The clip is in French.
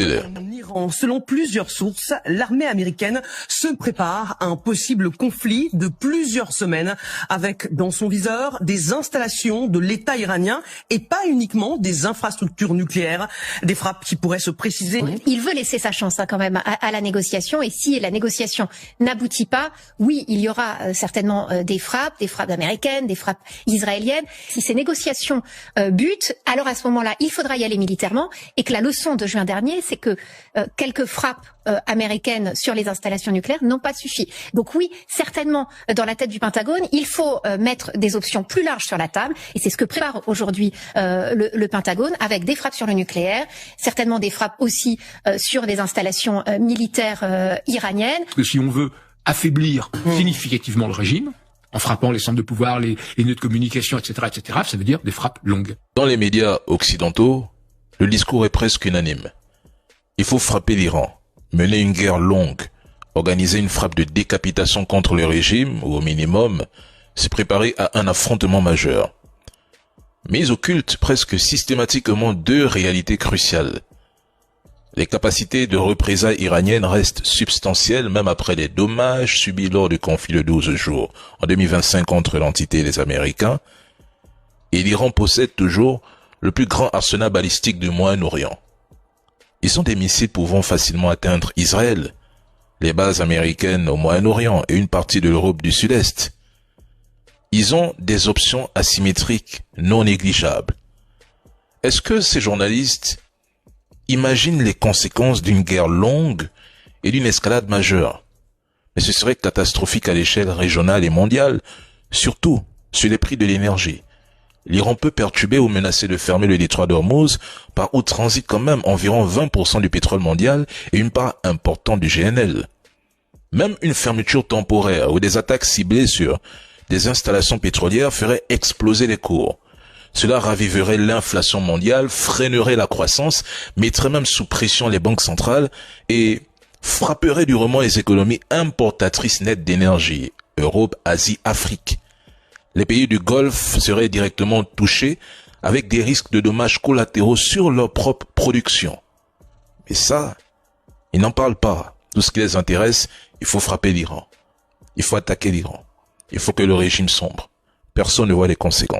Écoutez-le. En Iran, selon plusieurs sources, l'armée américaine se prépare à un possible conflit de plusieurs semaines avec dans son viseur des installations de l'État iranien et pas uniquement des infrastructures nucléaires. Des frappes qui pourraient se préciser. Il veut laisser sa chance quand même à la négociation, et si la négociation n'aboutit pas, oui, il y aura certainement des frappes américaines, des frappes israéliennes. Si ces négociations butent, alors à ce moment-là, il faudra y aller militairement, et que la leçon de juin dernier, c'est que quelques frappes américaines sur les installations nucléaires n'ont pas suffi. Donc oui, certainement, dans la tête du Pentagone, il faut mettre des options plus larges sur la table, et c'est ce que prépare aujourd'hui le Pentagone, avec des frappes sur le nucléaire, certainement des frappes aussi sur des installations militaires iraniennes. Parce que si on veut affaiblir significativement le régime, en frappant les centres de pouvoir, les nœuds de communication, etc., ça veut dire des frappes longues. Dans les médias occidentaux, le discours est presque unanime. Il faut frapper l'Iran, mener une guerre longue, organiser une frappe de décapitation contre le régime, ou au minimum, se préparer à un affrontement majeur. Mais ils occultent presque systématiquement deux réalités cruciales. Les capacités de représailles iraniennes restent substantielles même après les dommages subis lors du conflit de 12 jours en 2025 contre l'entité des Américains, et l'Iran possède toujours le plus grand arsenal balistique du Moyen-Orient. Ils ont des missiles pouvant facilement atteindre Israël, les bases américaines au Moyen-Orient et une partie de l'Europe du Sud-Est. Ils ont des options asymétriques non négligeables. Est-ce que ces journalistes imaginent les conséquences d'une guerre longue et d'une escalade majeure? Mais ce serait catastrophique à l'échelle régionale et mondiale, surtout sur les prix de l'énergie. L'Iran peut perturber ou menacer de fermer le détroit d'Ormuz, par où transite quand même environ 20% du pétrole mondial et une part importante du GNL. Même une fermeture temporaire ou des attaques ciblées sur des installations pétrolières feraient exploser les cours. Cela raviverait l'inflation mondiale, freinerait la croissance, mettrait même sous pression les banques centrales et frapperait durement les économies importatrices nettes d'énergie, Europe, Asie, Afrique. Les pays du Golfe seraient directement touchés avec des risques de dommages collatéraux sur leur propre production. Mais ça, ils n'en parlent pas. Tout ce qui les intéresse, il faut frapper l'Iran. Il faut attaquer l'Iran. Il faut que le régime sombre. Personne ne voit les conséquences.